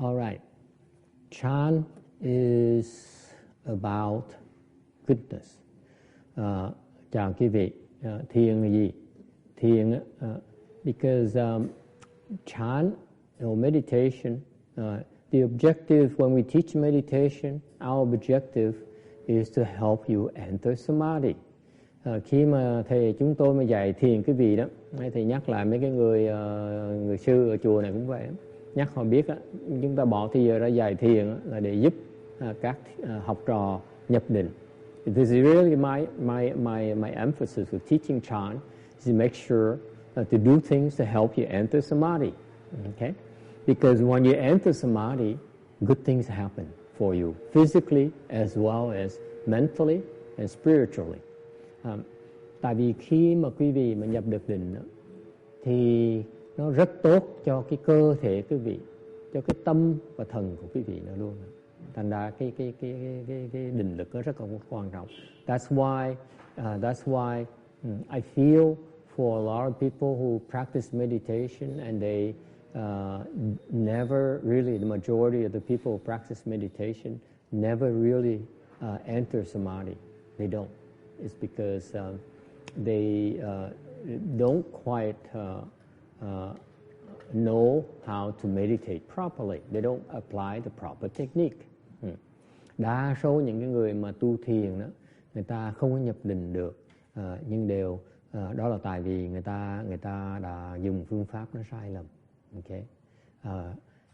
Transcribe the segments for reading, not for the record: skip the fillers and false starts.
All right. Chan is about goodness. Chào quý vị. Thiền là gì? Thiền, because Chan or meditation, the objective when we teach meditation, our objective is to help you enter samadhi. Khi mà thầy chúng tôi mà dạy thiền quý vị đó, thầy nhắc lại mấy cái người sư ở chùa này cũng vậy đó. Nhắc họ biết đó, chúng ta bỏ thời giờ ra dạy thiền đó, là để giúp các học trò nhập định. This is really my emphasis with teaching Chan is to make sure to do things to help you enter samadhi. Okay? Because when you enter samadhi, good things happen for you physically as well as mentally and spiritually. Tại vì khi mà quý vị mà nhập được định đó, thì nó rất tốt cho cái cơ thể quý vị, cho cái tâm và thần của quý vị nữa luôn. Thành ra cái định lực nó rất là quan trọng. That's why I feel for a lot of people who practice meditation and they never really, the majority of the people who practice meditation never really enter samadhi. They don't. It's because they don't quite know how to meditate properly. They don't apply the proper technique. Đa số những cái người mà tu thiền đó, người ta không có nhập định được, nhưng đều đó là tại vì người ta đã dùng phương pháp nó sai lầm. Okay,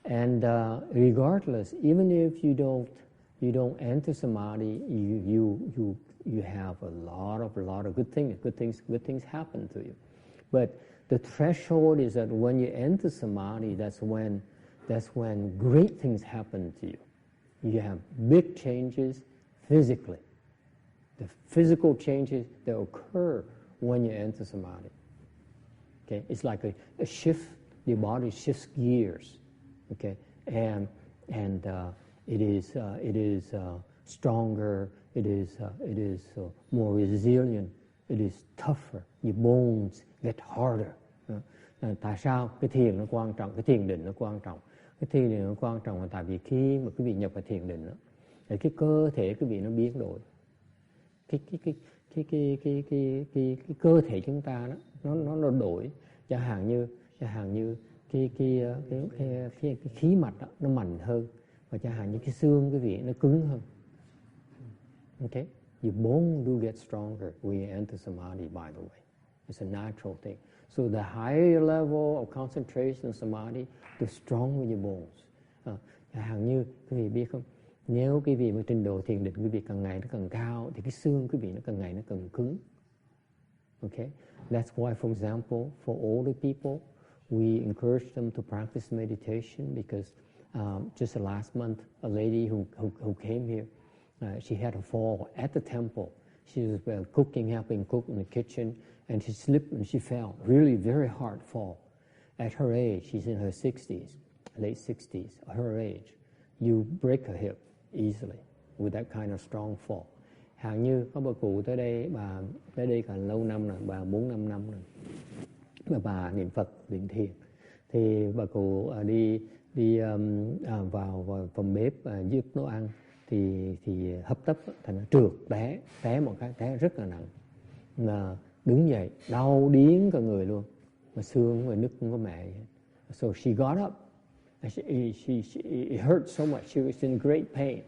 and regardless, even if you don't enter samadhi, you have a lot of good things happen to you. But the threshold is that when you enter samadhi, that's when great things happen to you. You have big changes physically. The physical changes that occur when you enter samadhi. Okay, it's like a shift. The body shifts gears. Okay, and it is stronger. It is more resilient. It is tougher. Your bones get harder. Tại sao cái thiền nó quan trọng, cái thiền định nó quan trọng? Cái thiền định nó quan trọng là tại vì khi mà quý vị nhập vào thiền định đó, thì cái cơ thể quý vị nó biến đổi. Cái cơ thể chúng ta đó, nó đổi. Chẳng hạn như cái khí mạch đó, nó mạnh hơn, và chẳng hạn như cái xương quý vị nó cứng hơn. Okay? Your bone do get stronger when you enter samadhi, by the way. It's a natural thing. So the higher your level of concentration samadhi, the stronger your bones. Chẳng hạn như quý vị biết không, nếu quý vị mà trình độ thiền định quý vị càng ngày nó càng cao, thì cái xương quý vị nó càng ngày nó càng cứng. Okay? That's why, for example, for older people, we encourage them to practice meditation because just last month, a lady who came here, she had a fall at the temple. She was helping cook in the kitchen, and she slipped and she fell. Really very hard fall. At her age, she's in her 60s, late 60s, at her age, you break a hip easily with that kind of strong fall. Hàng như có bà cụ tới đây càng lâu năm rồi, bà 4-5 năm rồi. Mà bà niệm Phật, niệm thiền. Thì bà cụ đi vào phòng bếp giúp nấu ăn. Thì hấp tấp thành trượt té một cái, té rất là nặng, là đứng dậy đau điếng cả người luôn, mà xương và nứt không có mẹ. So she got up and it hurt so much, she was in great pain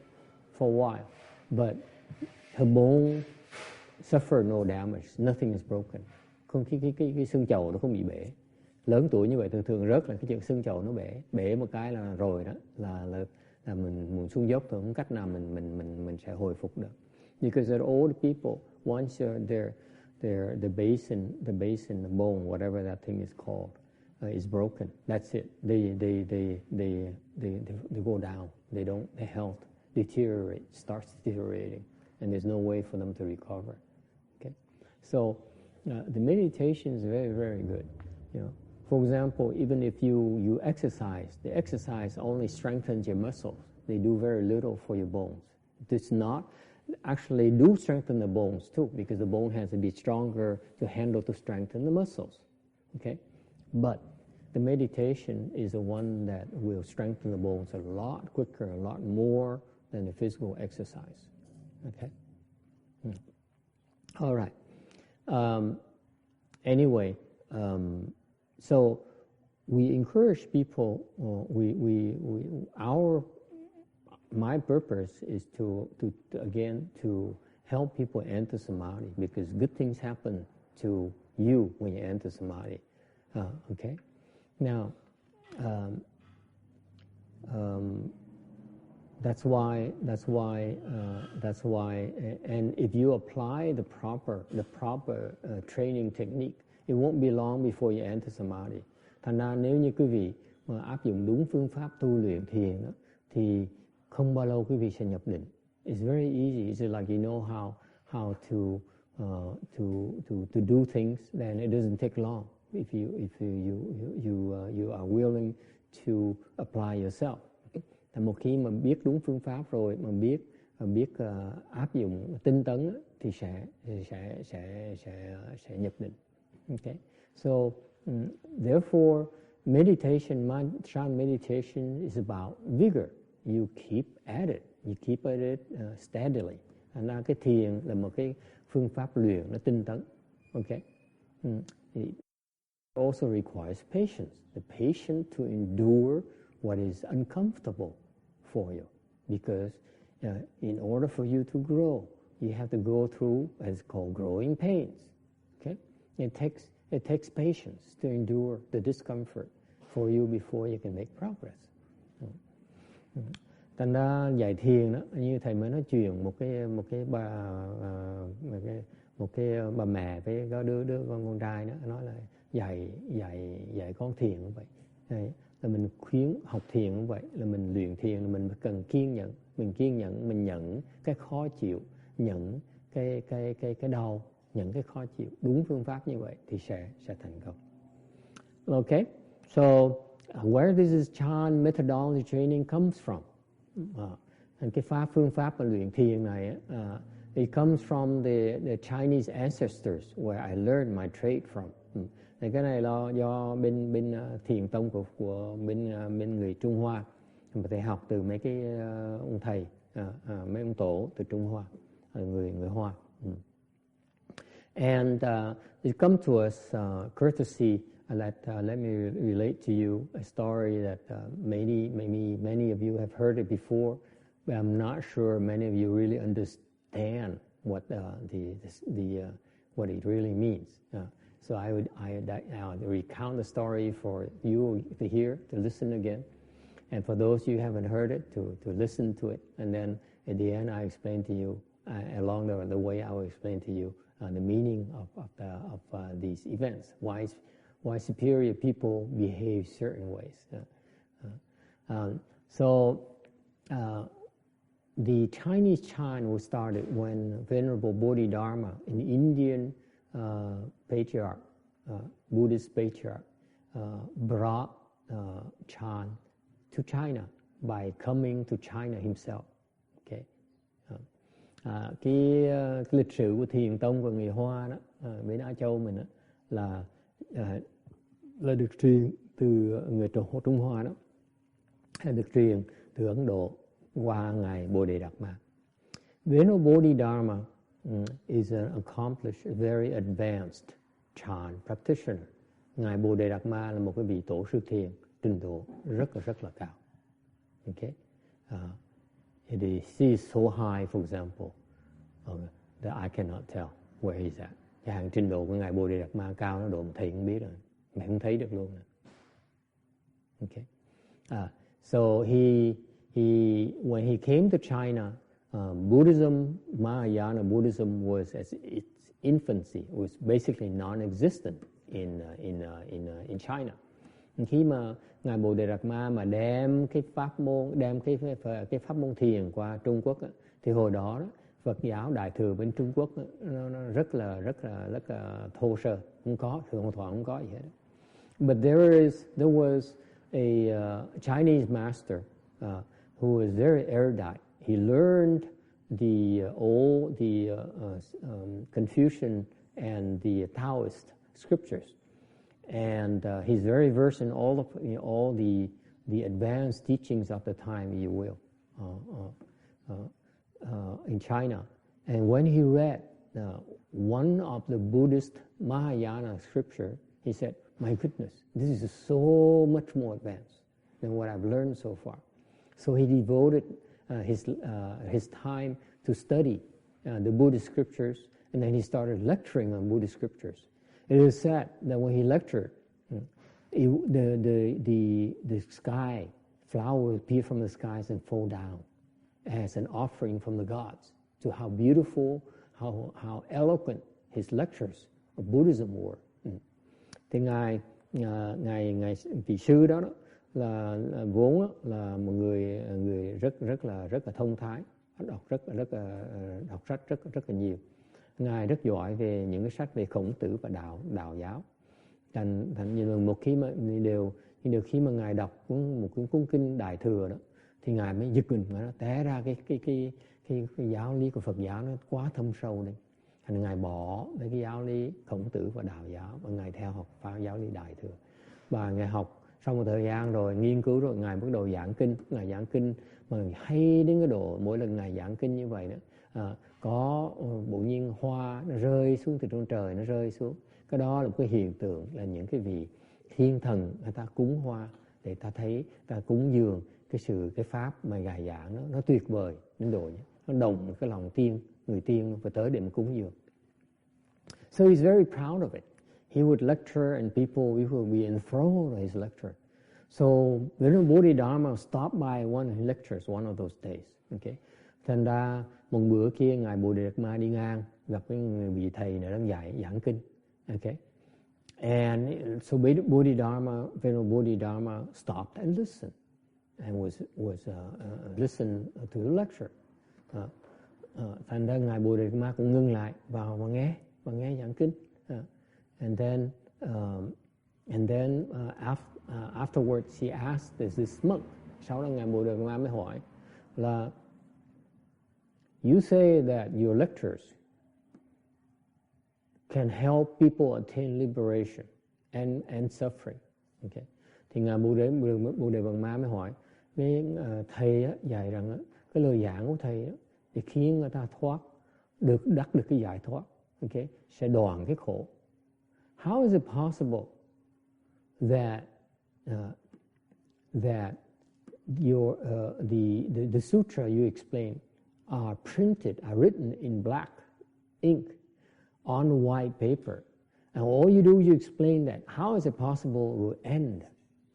for a while, but her bone suffered no damage, nothing is broken. Không, cái xương chầu nó không bị bể. Lớn tuổi như vậy thường rớt là cái chuyện xương chầu nó bể một cái là rồi đó, là mình xuống dốc thôi, không cách nào mình sẽ hồi phục được. Because the old people, once the basin, the bone, whatever that thing is called, is broken. That's it. They go down. Their health starts deteriorating, and there's no way for them to recover. Okay, so the meditation is very, very good. You know. For example, even if you exercise, the exercise only strengthens your muscles. They do very little for your bones. It does not actually do strengthen the bones too, because the bone has to be stronger to handle to strengthen the muscles. Okay, but the meditation is the one that will strengthen the bones a lot quicker, a lot more than the physical exercise. Okay? All right. Anyway, so we encourage people. My purpose is to help people enter samadhi, because good things happen to you when you enter samadhi. Okay. Now, that's why, and if you apply the proper training technique, it won't be long before you enter samadhi. Thành ra nếu như quý vị mà áp dụng đúng phương pháp tu luyện thiền đó, thì không bao lâu quý vị sẽ nhập định. It's very easy. It's like you know how to do things, then it doesn't take long if you are willing to apply yourself. Một khi mà biết đúng phương pháp rồi, mà biết áp dụng tinh tấn thì sẽ nhập định. Okay, so therefore Chan meditation is about vigor. You keep at it, steadily. Thành ra cái thiền là một cái phương pháp luyện nó tinh tấn. Okay, it also requires patience. The patience to endure what is uncomfortable for you, because in order for you to grow, you have to go through as called growing pains. Okay, it takes patience to endure the discomfort for you before you can make progress. Thành ra dạy thiền đó, như thầy mới nói chuyện một cái bà mẹ với có đứa con trai đó, nói là dạy con thiền như vậy. Đấy, là mình khuyến học thiền như vậy, là mình luyện thiền là mình cần kiên nhẫn, mình nhận cái khó chịu, nhận cái đau, nhận cái khó chịu. Đúng phương pháp như vậy thì sẽ thành công. Okay, so where does this Chan methodology training comes from? Cái phương pháp mà luyện thiền này, it comes from the Chinese ancestors where I learned my trade from. Thì cái này là do bên thiền tông của bên người Trung Hoa, mà thầy học từ mấy cái ông thầy, mấy ông tổ từ Trung Hoa, người Hoa. And it comes to us courtesy. Let me relate to you a story that many of you have heard it before, but I'm not sure many of you really understand what what it really means. So I would recount the story for you to hear, to listen again, and for those you haven't heard it, to listen to it, and then at the end I explain to you along the way I will explain to you the meaning of these events. Why superior people behave certain ways. The Chinese Chan was started when Venerable Bodhidharma, an Indian patriarch, Buddhist patriarch, brought Chan to China by coming to China himself. Okay. Cái lịch sử của thiền tông của người Hoa đó, bên Á Châu mình đó, là được truyền từ người Trung Hoa đó, hay được truyền từ Ấn Độ qua ngài Bodhidharma. Venerable Bodhidharma is an accomplished, very advanced Chan practitioner. Ngài Bodhidharma là một cái vị tổ sư thiền trình độ rất là cao. Okay, he is so high, for example, that I cannot tell where he's at. Cái hàng trình độ của ngài Bodhidharma cao nó độ mà thầy không biết rồi, mày không thấy được luôn. Okay, so when he came to China, Buddhism, Mahayana Buddhism was at its infancy, was basically non-existent in China. Khi mà ngài Bodhidharma mà đem cái pháp môn thiền qua Trung Quốc á, thì hồi đó Phật giáo Đại thừa bên Trung Quốc á, nó rất là thô sơ, không có không có gì hết. But there was a Chinese master who was very erudite. He learned the Confucian and the Taoist scriptures, and he's very versed in all the advanced teachings of the time, if you will, in China. And when he read one of the Buddhist Mahayana scripture, he said, "My goodness, this is so much more advanced than what I've learned so far." So he devoted his time to study the Buddhist scriptures, and then he started lecturing on Buddhist scriptures. It is said that when he lectured, the sky, flowers appear from the skies and fall down as an offering from the gods to how beautiful, how eloquent his lectures of Buddhism were. Thì ngài vị sư đó là vốn là một người rất là thông thái, đọc sách rất là nhiều. Ngài rất giỏi về những cái sách về Khổng Tử và đạo giáo. Thành như một khi mà đều khi mà ngài đọc một cuốn kinh Đại Thừa đó, thì ngài mới giật mình, nó té ra cái giáo lý của Phật giáo nó quá thâm sâu đi. Thành ngài bỏ cái giáo lý Khổng Tử và đạo giáo và ngài theo học giáo lý Đại Thừa. Và ngài học sau một thời gian rồi nghiên cứu rồi ngài bắt đầu giảng kinh. Ngài giảng kinh mà hay đến cái độ mỗi lần ngài giảng kinh như vậy đó, có bỗng nhiên hoa nó rơi xuống từ trên trời, nó rơi xuống. Cái đó là một cái hiện tượng, là những cái vị thiên thần người ta cúng hoa để ta thấy, ta cúng dường cái pháp mà ngài giảng nó tuyệt vời đến độ nhé. Nó động cái lòng người tiên phải tới để mà cúng dường. So he's very proud of it. He would lecture and people would be enthralled by his lecture. So the Bodhidharma stopped by one of his lectures one of those days. Okay. Thành ra một bữa kia ngài Bodhidharma đi ngang gặp cái vị thầy này đang giảng kinh. Okay. And so Venerable Bodhidharma stopped and listened and was listened to the lecture. Thành ra ngài Bodhidharma cũng ngưng lại vào và nghe giảng kinh. And then afterwards he asked this monk. Sau đó ngài Bodhidharma mới hỏi là, you say that your lectures can help people attain liberation and suffering. Okay. Thì ngài Bodhidharma mới hỏi, với thầy dạy rằng cái lời giảng của thầy thì khiến người ta đắc được cái giải thoát, okay, sẽ đoạn cái khổ. How is it possible that your the sutra you explain are written in black ink on white paper, and all you do, you explain that. How is it possible to end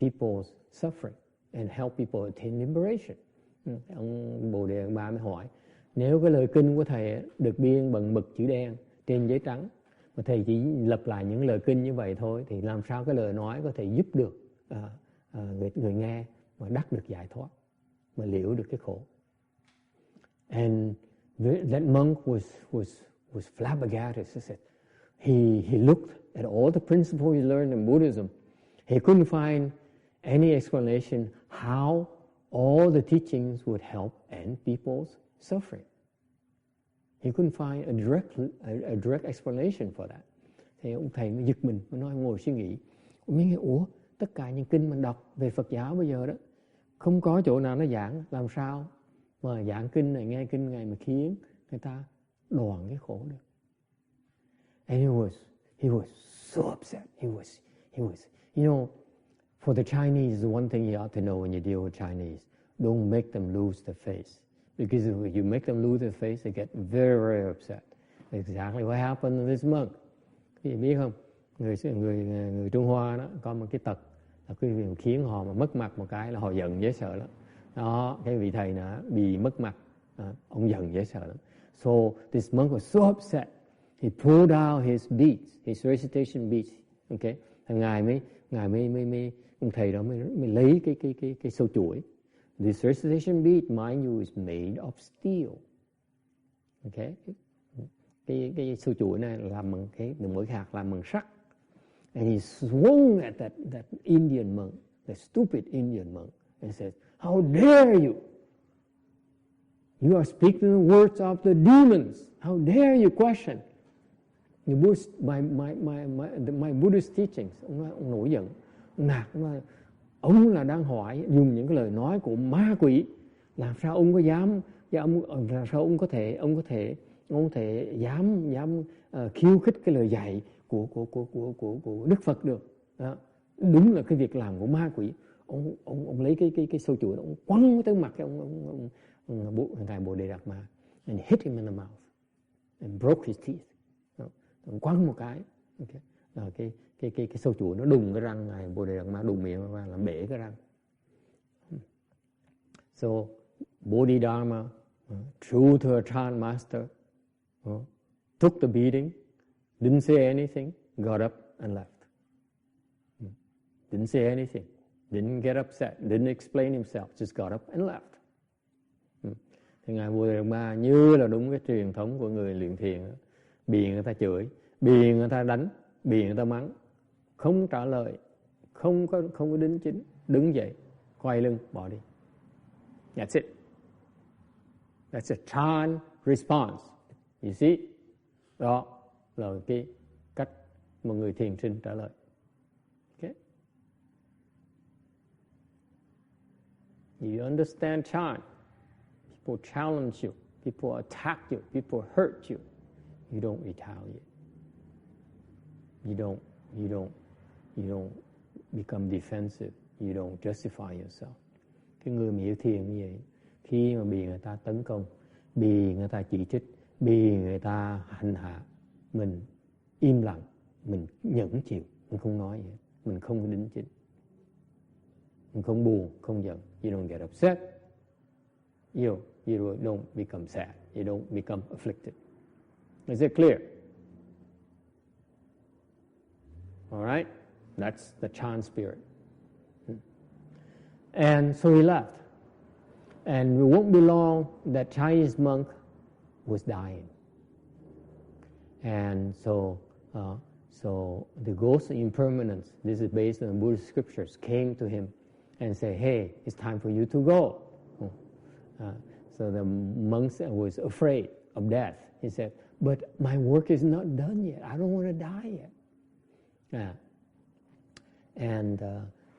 people's suffering and help people attain liberation? Ông Bồ Đề Ba mới hỏi, nếu cái lời kinh của thầy được biên bằng mực chữ đen trên giấy trắng, mà thầy chỉ lặp lại những lời kinh như vậy thôi, thì làm sao cái lời nói có thể giúp được người nghe mà đắc được giải thoát, mà liễu được cái khổ? And that monk was flabbergasted. He said, he looked at all the principles he learned in Buddhism. He couldn't find any explanation how all the teachings would help end people's suffering. He couldn't find a direct explanation for that. Thì ông thầy mới giật mình, mới nói, ngồi suy nghĩ. Ông mới nghĩ, tất cả những kinh mình đọc về Phật giáo bây giờ đó, không có chỗ nào nó giảng làm sao mà giảng kinh này, nghe kinh này mà khiến người ta đoạn cái khổ được. And he was so upset. He was, you know, for the Chinese, the one thing you ought to know when you deal with Chinese, don't make them lose their face. Because if you make them lose their face, they get very, very upset. Exactly what happened to this monk. Quý vị biết không? Người Trung Hoa đó có một cái tật là cái việc khiến họ mà mất mặt một cái là họ giận dễ sợ lắm. Đó, cái vị thầy nó bị mất mặt, ông giận dễ sợ lắm. So this monk was so upset. He pulled out his beads, his recitation beads. Okay, ngài mới ông thầy đó mới lấy cái sâu chuỗi. This recitation bead, mind you, is made of steel. Okay, cái sâu chuỗi này làm bằng mỗi hạt làm bằng sắt. And he swung at that Indian monk, the stupid Indian monk, and said, "How dare you? You are speaking the words of the demons. How dare you question My Buddhist teachings, ông nổi giận, ông nạt, ông là đang hỏi dùng những cái lời nói của ma quỷ, làm sao ông có dám, làm sao ông có thể dám khiêu khích cái lời dạy của Đức Phật được. Đó. Đúng là cái việc làm của ma quỷ. Ông lấy cái sâu chuỗi, ông quăng tới mặt cái ngài Bồ Đề Đạt Ma, and hit him in the mouth and broke his teeth. Ông quăng một cái, okay. Rồi cái sâu chuỗi nó đùng cái răng ngài Bồ Đề Đạt Ma, đùng miệng và làm bể cái răng. So Bodhidharma, true to a chant master, took the beating, didn't say anything, got up and left. Didn't say anything, didn't get upset, didn't explain himself, just got up and left. Thì ngài Bồ Đề Đạt Ma như là đúng cái truyền thống của người luyện thiền, bị người ta chửi, bị người ta đánh, bị người ta mắng, không trả lời, không có đính chính, đứng dậy, quay lưng, bỏ đi. That's it. That's a chant response. You see? Đó là cái cách một người thiền sinh trả lời. Okay? You understand chant. People challenge you. People attack you. People hurt you. You don't retaliate. You don't become defensive. You don't justify yourself. Cái người mà hiểu thiền như vậy, khi mà bị người ta tấn công, bị người ta chỉ trích, bị người ta hành hạ, mình im lặng, mình nhẫn chịu, mình không nói gì hết, mình không đính chính, mình không buồn, không giận. You don't get upset. You don't become sad. You don't become afflicted. Is it clear? All right? That's the chant spirit. And so he left. And it won't be long that Chinese monk was dying. And so the ghost of impermanence, this is based on Buddhist scriptures, came to him and said, hey, it's time for you to go. So the monk was afraid of death. He said, but my work is not done yet. I don't want to die yet. And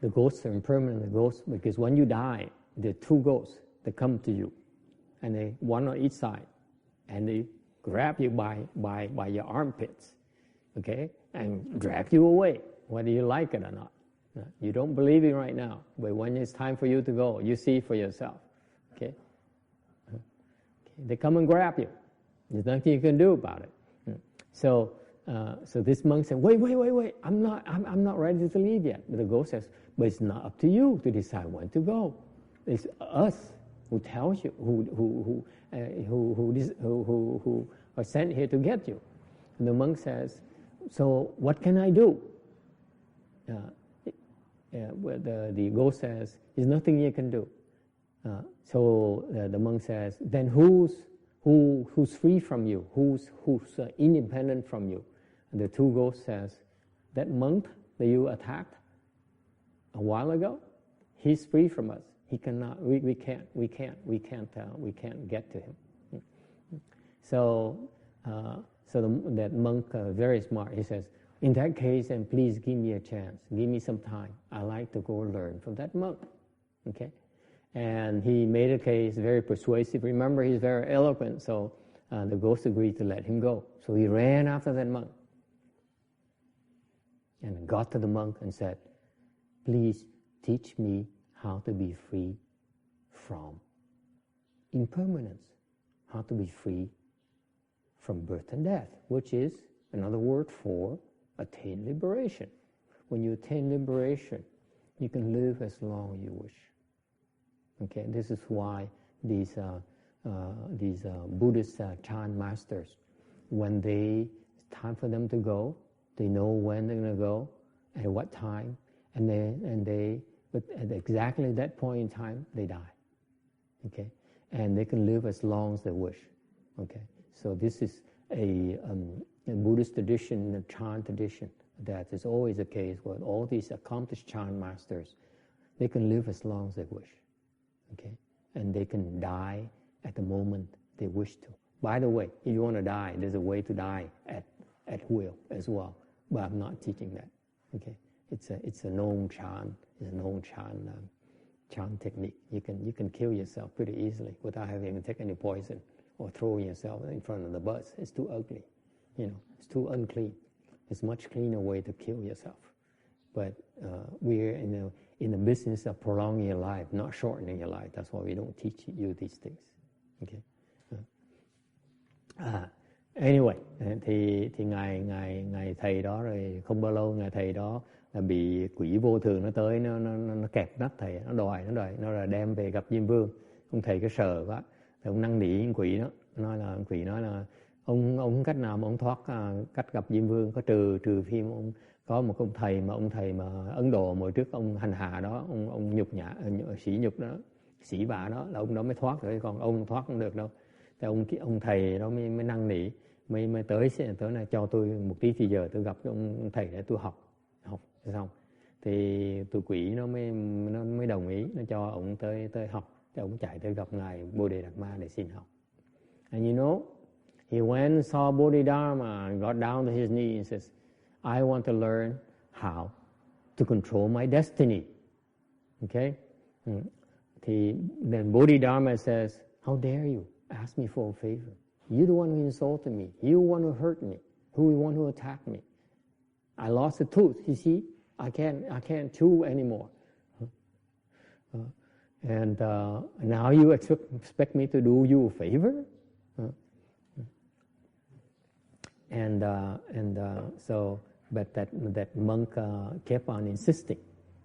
the ghosts are impermanent, the ghosts, because when you die, there are two ghosts that come to you, and they one on each side, and they grab you by your armpits, okay, and drag you away, whether you like it or not. You don't believe it right now, but when it's time for you to go, you see for yourself, okay? They come and grab you. There's nothing you can do about it. So this monk said, wait, I'm not ready to leave yet. But the ghost says, but it's not up to you to decide when to go. It's us who tells you, who are sent here to get you. And the monk says, so what can I do? The ghost says, there's nothing you can do. So the monk says, then who's free from you? Who's independent from you? And the two ghosts says, that monk that you attacked a while ago, he's free from us. He cannot. We can't get to him. So that monk, very smart. He says, in that case, then please give me a chance. Give me some time. I like to go learn from that monk. Okay. And he made a case very persuasive. Remember, he's very eloquent, so the ghost agreed to let him go. So he ran after that monk and got to the monk and said, please teach me how to be free from impermanence, how to be free from birth and death, which is another word for attain liberation. When you attain liberation, you can live as long as you wish. Okay, this is why these Buddhist chant masters, when it's time for them to go, they know when they're going to go, at what time, but at exactly that point in time, they die. Okay, and they can live as long as they wish. Okay, so this is a Buddhist tradition, a chant tradition. That is always the case with all these accomplished chant masters. They can live as long as they wish. Okay, and they can die at the moment they wish to. By the way, if you want to die, there's a way to die at at will as well. But I'm not teaching that. Okay, it's a known Chan. It's a known Chan technique. You can kill yourself pretty easily without having to take any poison or throwing yourself in front of the bus. It's too ugly. It's too unclean. It's a much cleaner way to kill yourself. But we're in the business of prolonging your life, not shortening your life. That's why we don't teach you these things. Okay. Anyway, thì ngài thầy đó rồi không bao lâu ngài thầy đó là bị quỷ vô thường nó tới, nó kẹp nách thầy, nó đòi là đem về gặp Diêm Vương. Ông thầy cái sờ quá, thì ông năn nỉ quỷ đó, quỷ nói là ông cách nào mà ông thoát cách gặp Diêm Vương, có trừ phim ông có một ông thầy mà Ấn Độ hồi trước ông hành hạ đó, ông nhục nhã sỉ nhục đó, sỉ vả đó là ông đó mới thoát rồi, còn ông thoát không được đâu. Thì ông thầy đó mới năn nỉ, mới tới này cho tôi một tí thì giờ tôi gặp cái ông thầy để tôi học xong thì tụi quỷ nó mới đồng ý, nó cho ông tới học. Thì ông chạy tới gặp ngài Bodhidharma để xin học. And you know, he went and saw Bodhidharma and got down to his knee and says, I want to learn how to control my destiny. Okay? Thì then Bodhidharma says, how dare you ask me for a favor? You're the one who insulted me. You're the one who hurt me. Who the one who attacked me? I lost a tooth. You see, I can't chew anymore. And now you expect me to do you a favor? So, but that monk kept on insisting,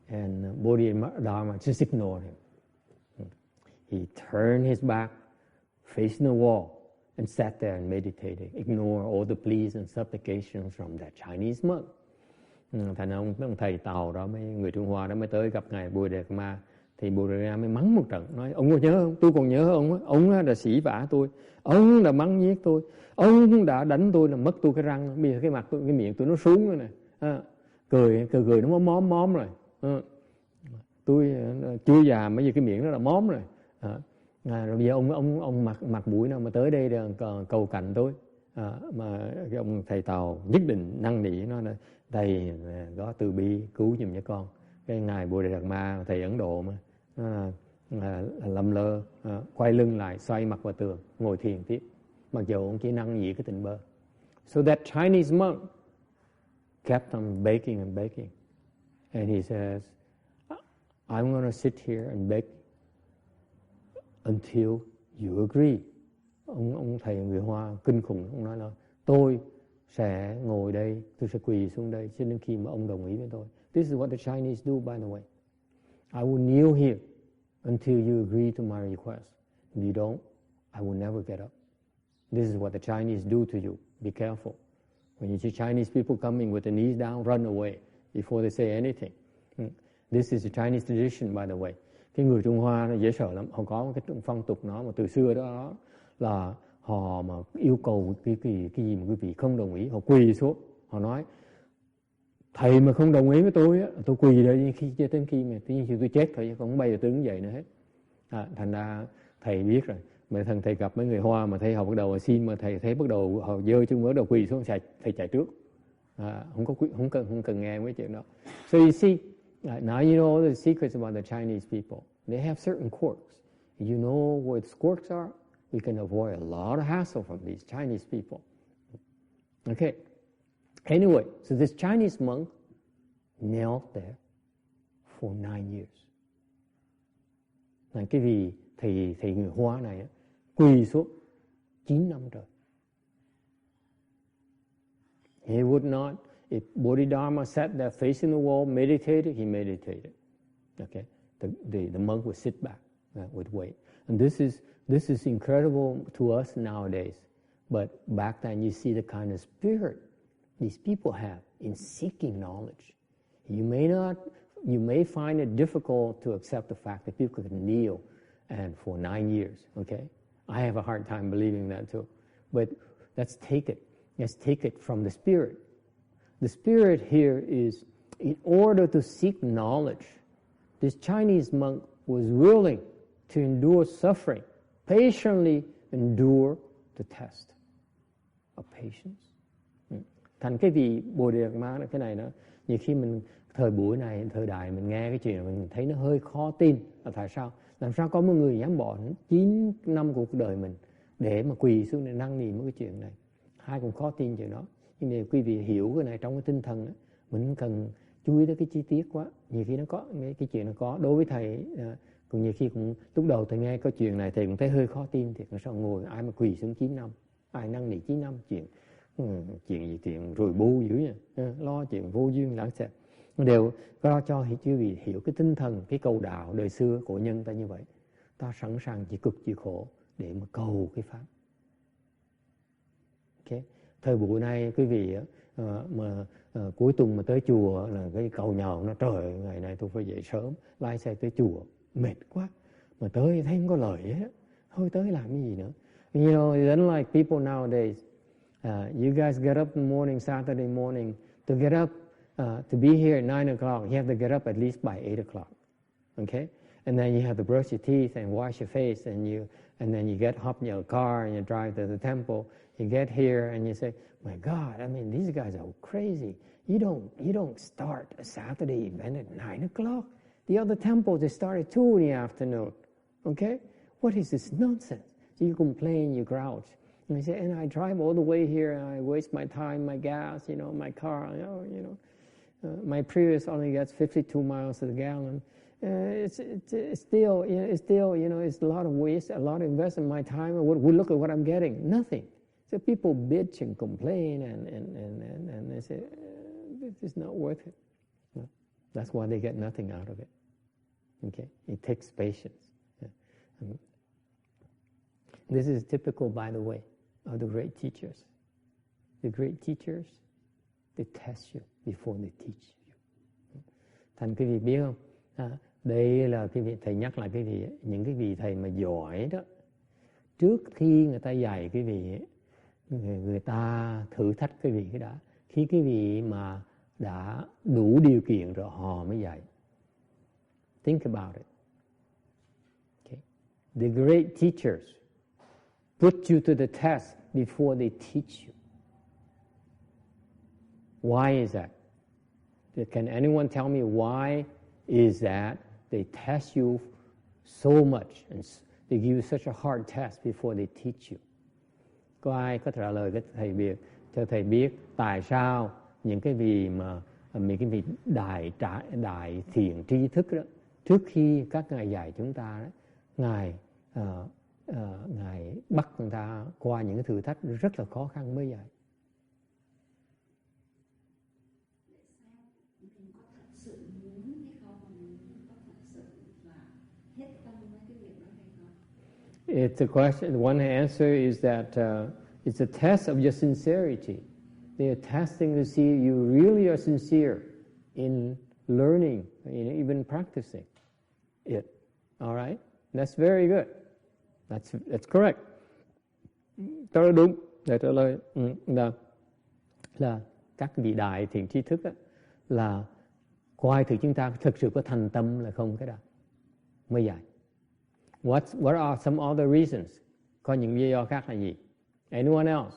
and Bodhidharma just ignored him. He turned his back, facing the wall, and sat there and meditated, ignore all the pleas and supplications from that Chinese monk. Thành ông thầy Tàu đó, người Trung Hoa đó mới tới gặp ngài Bodhidharma, thì Bodhidharma mới mắng một trận, nói ông có nhớ không? Tôi còn nhớ ông đã sỉ vả tôi, ông đã mắng nhiếc tôi, ông đã đánh tôi, là mất tôi cái răng, bây giờ cái mặt tôi, cái miệng tôi nó xuống rồi này, cười nó móm rồi, tôi chưa già mấy giờ cái miệng nó là móm rồi. Rồi bây giờ ông mặt mũi nào mà tới đây để cầu cạnh tôi, mà cái ông thầy Tàu nhất định năn nỉ nó là thầy đó từ bi cứu giùm cho con. Cái ngài Bodhidharma thầy Ấn Độ mà nó là lầm lơ, quay lưng lại, xoay mặt vào tường, ngồi thiền tiếp, mặc dù ông chỉ năn nỉ cái tình bơ. So that Chinese monk kept on begging and begging, and he says, I'm going to sit here and beg until you agree. Ông thầy người Hoa kinh khủng, ông nói là tôi sẽ ngồi đây, tôi sẽ quỳ xuống đây cho đến khi mà ông đồng ý với tôi. This is what the Chinese do, by the way. I will kneel here until you agree to my request. If you don't, I will never get up. This is what the Chinese do to you. Be careful. When you see Chinese people coming with the knees down, run away before they say anything. This is a Chinese tradition, by the way. Cái người Trung Hoa nó dễ sợ lắm. Họ có cái phong tục nó mà từ xưa đó là họ mà yêu cầu cái gì mà quý vị không đồng ý, họ quỳ xuống, họ nói thầy mà không đồng ý với tôi á, tôi quỳ đây cho đến khi mà tôi chết thôi, chứ không bao giờ tôi đứng dậy nữa hết. Thành ra thầy biết rồi. Mà thầy gặp mấy người Hoa mà thấy họ bắt đầu xin, mà thầy thấy bắt đầu họ dơ chân bắt đầu quỳ xuống, thầy chạy trước. Không cần nghe mấy chuyện đó. So you see, now you know all the secrets about the Chinese people. They have certain quirks. You know what the quirks are? We can avoid a lot of hassle from these Chinese people. Okay. Anyway, so this Chinese monk knelt there for 9 years. Là cái vị thầy người Hoa này quỳ xuống 9 năm trời. He would not, if Bodhidharma sat there facing the wall, meditated, he meditated. Okay, the monk would sit back, would wait. And this is incredible to us nowadays. But back then, you see the kind of spirit these people have in seeking knowledge. You may find it difficult to accept the fact that people can kneel and for 9 years. Okay, I have a hard time believing that too. But let's take it. Let's take it from the spirit. The spirit here is, in order to seek knowledge, this Chinese monk was willing to endure suffering, patiently endure the test of patience. Thành cái vị Bồ Đề Đạt Ma cái này nó nhiều khi mình thời buổi này, thời đại mình nghe cái chuyện mình thấy nó hơi khó tin. Là tại sao? Làm sao có một người dám bỏ 9 năm của cuộc đời mình để mà quỳ xuống để năn nỉ một cái chuyện này? Ai cũng khó tin chuyện đó. Nhưng mà quý vị hiểu cái này trong cái tinh thần đó, mình cần chú ý tới cái chi tiết quá. Nhiều khi nó có cái chuyện nó có. Đối với thầy cũng nhiều khi cũng lúc đầu thầy nghe cái chuyện này thầy cũng thấy hơi khó tin. Thì sao ngồi ai mà quỳ xuống 9 năm, ai năn nỉ 9 năm chuyện gì chuyện rồi bu dữ nha, lo chuyện vô duyên lãng xẹt. Đều có cho quý vị hiểu cái tinh thần, cái cầu đạo đời xưa của nhân ta như vậy. Ta sẵn sàng chịu cực chịu khổ để mà cầu cái pháp. Okay. Thời buổi này quý vị cuối tuần mà tới chùa là cái cầu nhậu nó trời ngày này tôi phải dậy sớm lái xe tới chùa mệt quá mà tới thấy không có lời hết, thôi tới làm cái gì nữa. You know, it's unlike people nowadays. You guys get up in the morning, Saturday morning, to get up to be here at 9 o'clock. You have to get up at least by 8 o'clock. Okay, and then you have to brush your teeth and wash your face, and then you hop in your car and you drive to the temple. You get here and you say, "My God, I mean, these guys are crazy. You don't start a Saturday event at 9 o'clock. The other temples they start at 2 in the afternoon. Okay, what is this nonsense?" So you complain, you grouch, and they say, "And I drive all the way here, and I waste my time, my gas, my car. My Prius only gets 52 miles to the gallon. It's still, it's a lot of waste, a lot of investment in my time. And look at what I'm getting, nothing." So people bitch and complain, and they say, "This is not worth it." No. That's why they get nothing out of it. Okay, it takes patience. Yeah. This is typical, by the way, of the great teachers. The great teachers, they test you before they teach you. Thành quý vị biết không? Đây là cái vị thầy nhắc lại quý vị, những cái vị thầy mà giỏi đó, trước khi người ta dạy quý vị, người ta thử thách quý vị cái đã. Khi quý vị mà đã đủ điều kiện rồi họ mới dạy. Think about it. Okay. The great teachers put you to the test before they teach you. Why is that? Can anyone tell me why is that they test you so much and they give you such a hard test before they teach you? Có ai có trả lời cho thầy biết tại sao những cái vị mà mấy cái vị đại thiện tri thức đó, trước khi các ngài dạy chúng ta đó, ngài bắt người ta qua những cái thử thách rất là khó khăn mới dạy. It's a question. One answer is that it's a test of your sincerity. They are testing to see if you really are sincere in learning, even practicing it. All right, that's very good. That's correct. Đó là đúng. Để trả lời là các vị đại thiện tri thức đó, là coi thử chúng ta thực sự có thành tâm là không cái đó mới dạy. What are some other reasons? Có những lý do khác là gì? Anyone else?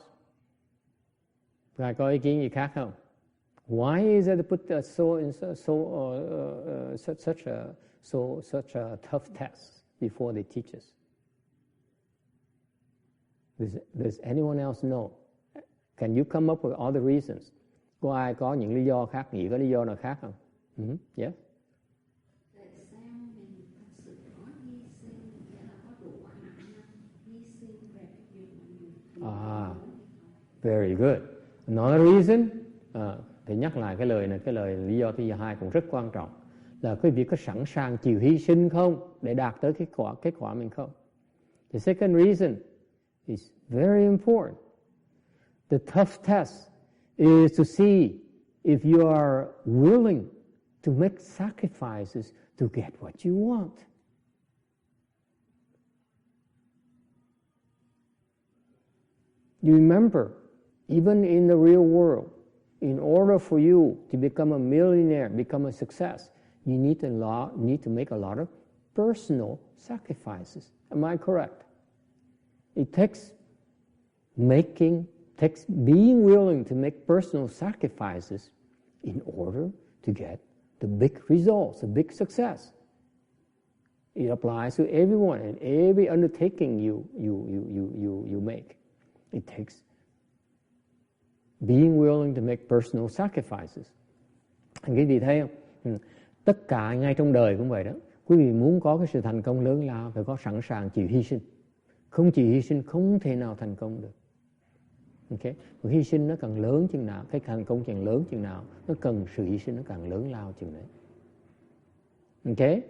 Ngài có ý kiến gì khác không? Why is it to put such a tough test before they teach us? Does anyone else know? Can you come up with other reasons? Có ai có những lý do khác? Nghĩ có lý do nào khác không? Yes. Very good. Another reason, thì nhắc lại cái lời này, cái lời lý do thứ hai cũng rất quan trọng, là quý vị có sẵn sàng chịu hy sinh không để đạt tới kết quả mình không? The second reason is very important. The tough test is to see if you are willing to make sacrifices to get what you want. You remember, even in the real world, in order for you to become a millionaire, become a success, you need to make a lot of personal sacrifices. Am I correct? It takes making takes being willing to make personal sacrifices in order to get the big results, the big success. It applies to everyone and every undertaking you make. It takes being willing to make personal sacrifices. Quý vị thấy không? Tất cả ngay trong đời cũng vậy đó. Quý vị muốn có cái sự thành công lớn lao phải có sẵn sàng chịu hy sinh. Không chịu hy sinh không thể nào thành công được. Okay? Hy sinh nó càng lớn chừng nào, cái thành công càng lớn chừng nào, nó cần sự hy sinh nó càng lớn lao chừng đấy. Okay?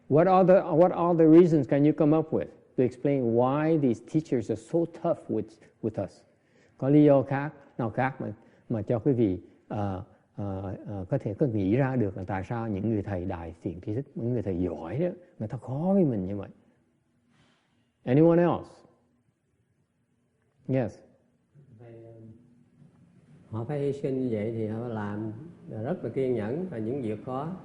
What are the reasons can you come up with to explain why these teachers are so tough with us? Có lý do nào khác mà cho quý vị có thể có nghĩ ra được là tại sao những người thầy đại thiện tri thức, những người thầy giỏi đó, người ta khó với mình như vậy. Anyone else? Yes. Họ phải hy sinh như vậy thì họ làm rất là kiên nhẫn và những việc khó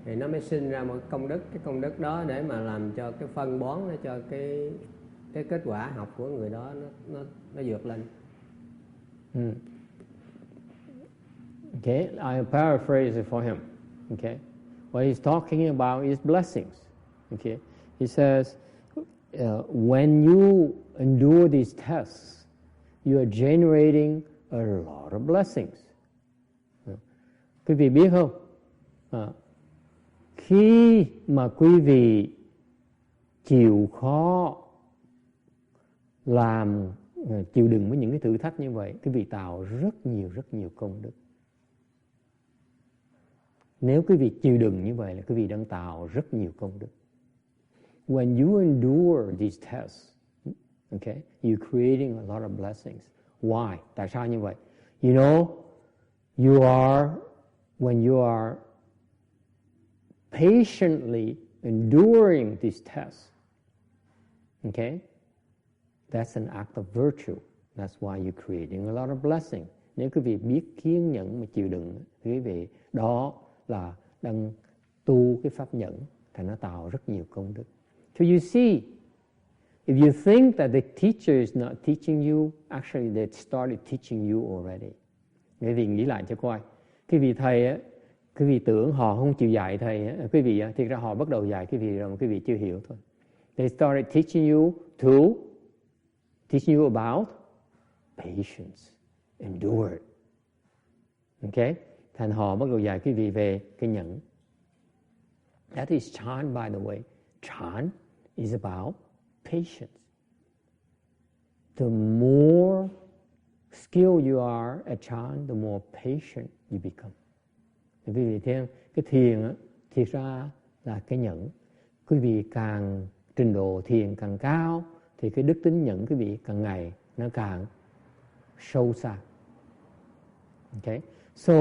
thì nó mới sinh ra một công đức. Cái công đức đó để mà làm cho cái phân bón, nó cho cái kết quả học của người đó nó vượt lên. Okay, I paraphrase it for him. Okay, what he's talking about is blessings. Okay, he says, when you endure these tests, you are generating a lot of blessings. Quý vị biết không? Khi mà quý vị chịu khó chịu đựng với những cái thử thách như vậy, quý vị tạo rất nhiều công đức. Nếu quý vị chịu đựng như vậy là quý vị đang tạo rất nhiều công đức. When you endure these tests, okay, you're creating a lot of blessings. Why? Tại sao như vậy? You know, when you are patiently enduring these tests, okay, that's an act of virtue. That's why you're creating a lot of blessings. Nếu quý vị biết kiên nhẫn mà chịu đựng, quý vị đó là đang tu cái pháp nhẫn, thì nó tạo rất nhiều công đức. So you see, if you think that the teacher is not teaching you, actually they started teaching you already. Quý vị nghĩ lại cho coi. Cái vị thầy á, quý vị tưởng họ không chịu dạy thầy á, quý vị á, thực ra họ bắt đầu dạy quý vị rồi mà quý vị chưa hiểu thôi. They started teaching you about patience, endure. Okay? Thành họ bắt đầu dạy quý vị về cái nhẫn. That is Chan, by the way. Chan is about patience. The more skilled you are at Chan, the more patient you become. Quý vị thấy cái thiền á, thiệt ra là cái nhẫn. Quý vị càng trình độ thiền càng cao thì cái đức tính nhẫn quý vị càng ngày nó càng sâu xa. Okay? So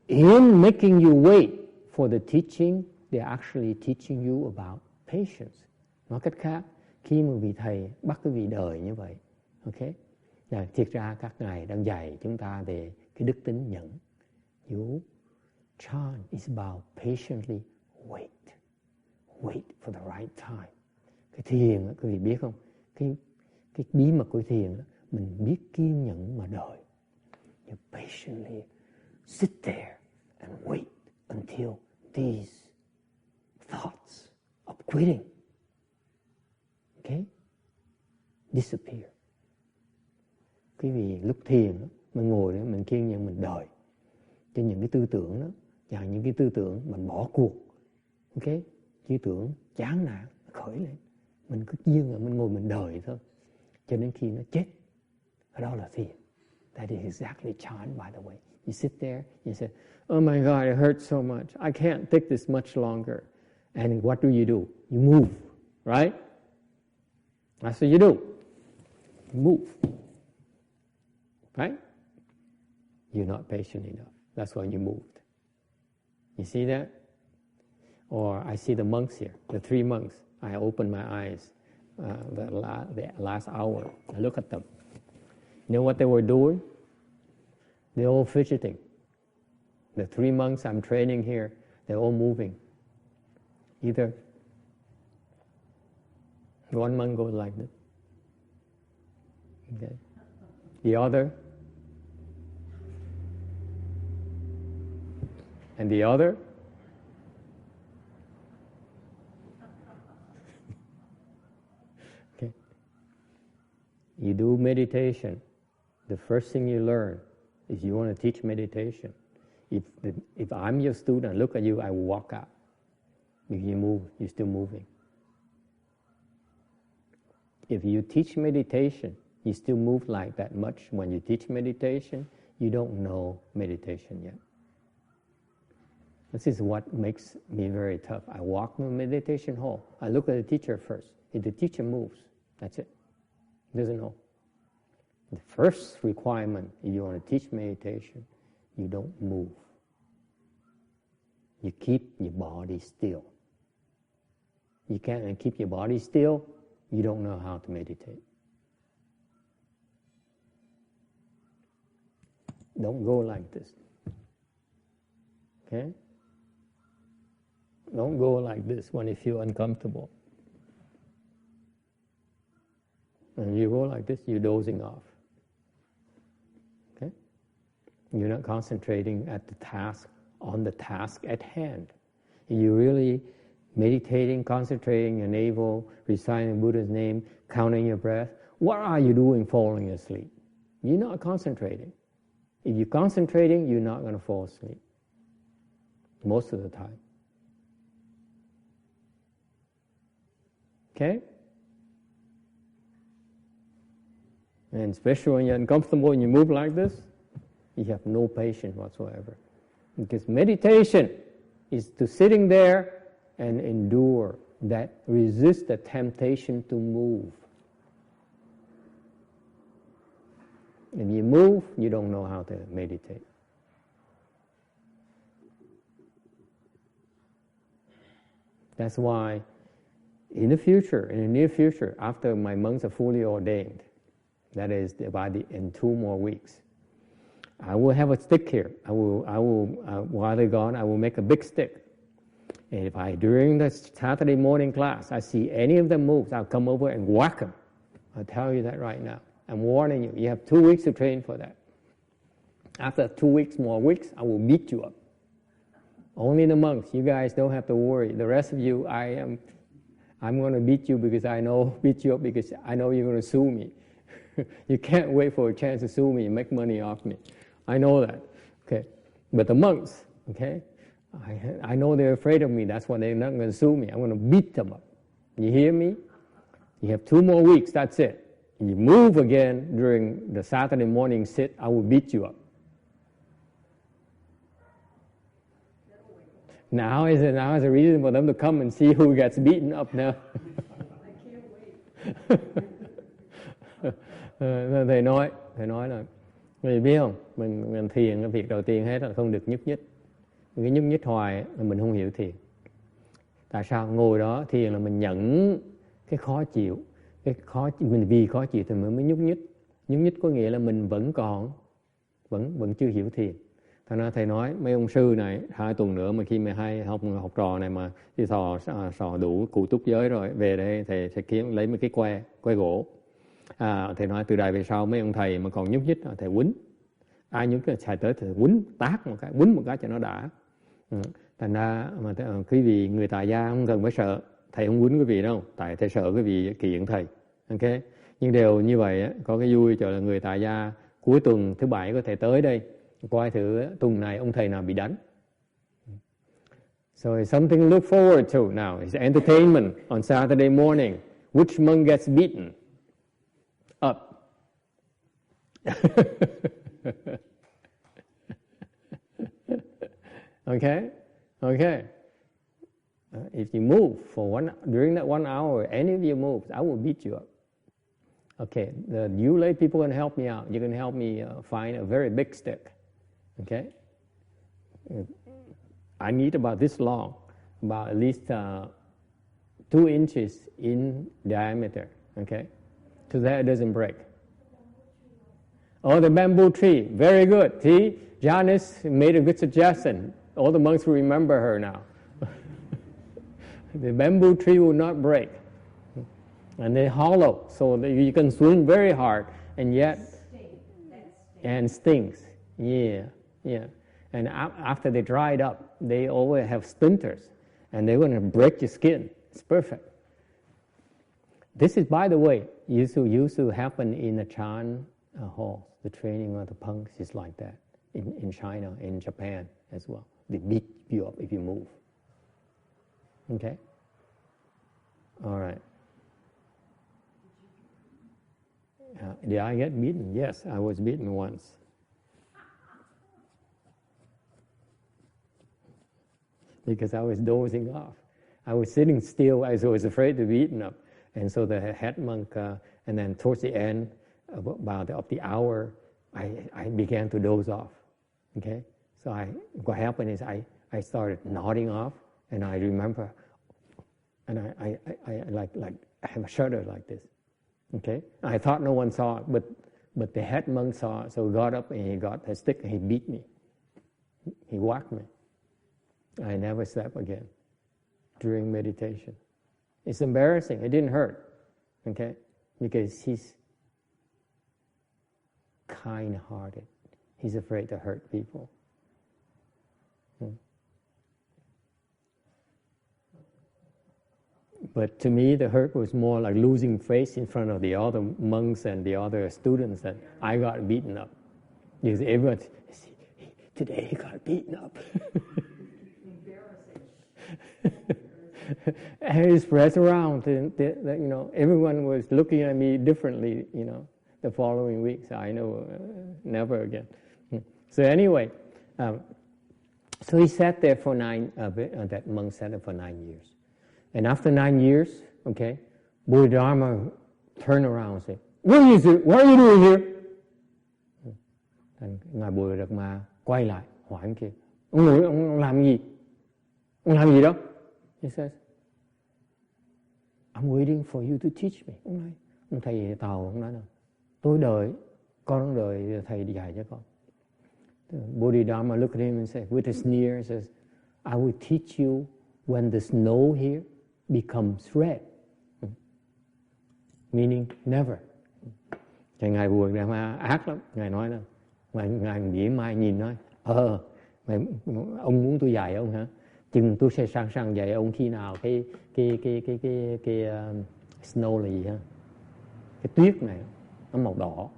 in making you wait for the teaching, they're actually teaching you about patience. Nói cách khác, khi mà vị thầy bắt quý vị đời như vậy, okay, là thiệt ra các ngài đang dạy chúng ta về cái đức tính nhẫn. Chan is about patiently wait for the right time. Cái thiền, quý vị biết không? Cái bí mật của thiền, mình biết kiên nhẫn mà đợi. You patiently sit there and wait until these thoughts of quitting, okay, disappear. Quý vị lúc thiền, mình ngồi đó, mình kiên nhẫn, mình đợi cho những cái tư tưởng đó, và những cái tư tưởng mình bỏ cuộc, okay, tư tưởng chán nản khởi lên, mình cứ kiên nhẫn, mình ngồi mình đợi thôi, cho đến khi nó chết. Đó là thiền. That is exactly Chan, by the way. You sit there, you say, oh my God, it hurts so much. I can't take this much longer. And what do? You move, right? That's what you do. You move, right? You're not patient enough. That's why you moved. You see that? Or I see the monks here, the 3 monks. I open my eyes the last hour. I look at them. You know what they were doing? They're all fidgeting. The 3 monks I'm training here, they're all moving. Either one monk goes like this. Okay. The other? And the other? Okay. You do meditation. The first thing you learn is you want to teach meditation. If I'm your student, look at you, I will walk out. If you move, you're still moving. If you teach meditation, you still move like that much. When you teach meditation, you don't know meditation yet. This is what makes me very tough. I walk in the meditation hall. I look at the teacher first. If the teacher moves, that's it. He doesn't know. The first requirement, if you want to teach meditation, you don't move. You keep your body still. You can't keep your body still, you don't know how to meditate. Don't go like this. Okay? Don't go like this when you feel uncomfortable. And you go like this, you're dozing off. Okay? You're not concentrating on the task at hand. You're really meditating, concentrating your navel, reciting Buddha's name, counting your breath. What are you doing falling asleep? You're not concentrating. If you're concentrating, you're not going to fall asleep. Most of the time. Okay? And especially when you're uncomfortable and you move like this, you have no patience whatsoever. Because meditation is to sitting there and endure that, resist the temptation to move. If you move, you don't know how to meditate. That's why in the near future, after my monks are fully ordained, that is in 2 more weeks, I will have a stick here. I will while they're gone, I will make a big stick. And if during the Saturday morning class, I see any of them moves, I'll come over and whack them. I'll tell you that right now. I'm warning you. You have 2 weeks to train for that. After 2 more weeks, I will beat you up. Only the monks. You guys don't have to worry. The rest of you, I'm going to beat you because I know you're going to sue me. You can't wait for a chance to sue me and make money off me. I know that. Okay, but the monks, okay, I know they're afraid of me. That's why they're not going to sue me. I'm going to beat them up. You hear me? You have 2 more weeks. That's it. You move again during the Saturday morning sit, I will beat you up. Now is a reason for them to come and see who gets beaten up now. I can't wait. Thầy nói là người biết không, mình thiền cái việc đầu tiên hết là không được nhúc nhích. Cái nhúc nhích hoài là mình không hiểu thiền. Tại sao? Ngồi đó thiền là mình nhận cái khó chịu. Mình vì khó chịu thì mới nhúc nhích. Nhúc nhích có nghĩa là mình vẫn chưa hiểu thiền. Thành ra thầy nói mấy ông sư này 2 tuần nữa mà khi mà hai học trò này mà đi sò đủ cụ túc giới rồi về đây thầy sẽ lấy mấy cái que gỗ. Thầy nói từ đây về sau mấy ông thầy mà còn nhúc nhích thầy quýnh. Ai nhúc nhích xài tới thầy quýnh một cái cho nó đã. Thành ra mà quý vị người tại gia không cần phải sợ. Thầy không quýnh quý vị đâu, tại thầy sợ quý vị kiện thầy. Okay? Nhưng đều như vậy có cái vui cho là người tại gia cuối tuần thứ Bảy có thể tới đây coi thử tuần này ông thầy nào bị đánh. So it's something to look forward to now. It's entertainment on Saturday morning. Which monk gets beaten? Up. Okay? If you move during that 1 hour, any of you moves, I will beat you up. Okay, you lay people can help me out. You can help me find a very big stick. Okay? I need about this long, about at least 2 inches in diameter. Okay? So that it doesn't break. Oh, the bamboo tree. Very good. See, Janice made a good suggestion. All the monks will remember her now. The bamboo tree will not break. And they're hollow, so that you can swing very hard, and yet and stings. Yeah, yeah. And after they dried up, they always have splinters, and they're going to break your skin. It's perfect. This is, by the way, used to happen in the Chan hall. The training of the punks is like that in China, in Japan as well. They beat you up if you move. Okay? All right. Did I get beaten? Yes, I was beaten once. Because I was dozing off. I was sitting still. I was afraid to be beaten up. And so the head monk, and then towards the end, about of the hour, I began to doze off. Okay? So what happened is I started nodding off, and I remember, and I have a shudder like this. Okay? I thought no one saw it, but the head monk saw it, so he got up and he got a stick and he beat me. He whacked me. I never slept again during meditation. It's embarrassing. It didn't hurt, okay? Because he's kind-hearted. He's afraid to hurt people. But to me, the hurt was more like losing face in front of the other monks and the other students that I got beaten up. Because everyone, today he got beaten up. And it spreads around. Everyone was looking at me differently, the following week. So I know never again. So anyway, so he sat there for that monk sat there for 9 years. And after 9 years, okay, Bodhidharma turned around and said, what are you doing here? Ngài Bodhidharma quay lại hỏi anh kia, ông làm gì? Ông làm gì đó? He says, I'm waiting for you to teach me. Ông thầy Tàu, ông nói là tôi đợi, con đợi thầy dạy cho con. Bodhidharma looked at him and said, with a sneer, says, I will teach you when the snow here becomes red. Meaning never. Thì Ngài Bodhidharma ác lắm. Ngài nói là, Ngài nghĩ mai nhìn nói, ông muốn tôi dạy ông hả? Chừng tôi sẽ sẵn sàng dạy ông khi nào cái snow là gì ha? Cái tuyết này nó màu đỏ.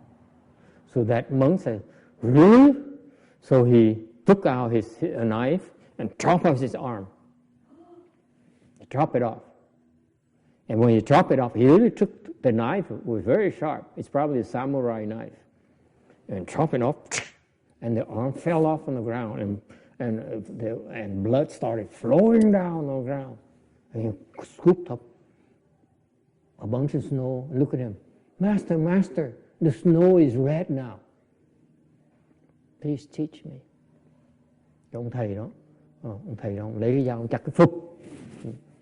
So that monk said, really? So he took out his knife and chopped off his arm. He chopped it off. And when he chopped it off, he really took the knife. It was very sharp. It's probably a samurai knife. And chopped it off, and the arm fell off on the ground, and blood started flowing down on the ground. And he scooped up a bunch of snow. Look at him. Master, the snow is red now. Please teach me. Ông thầy đó lấy cái dao, ông chặt cái phụp.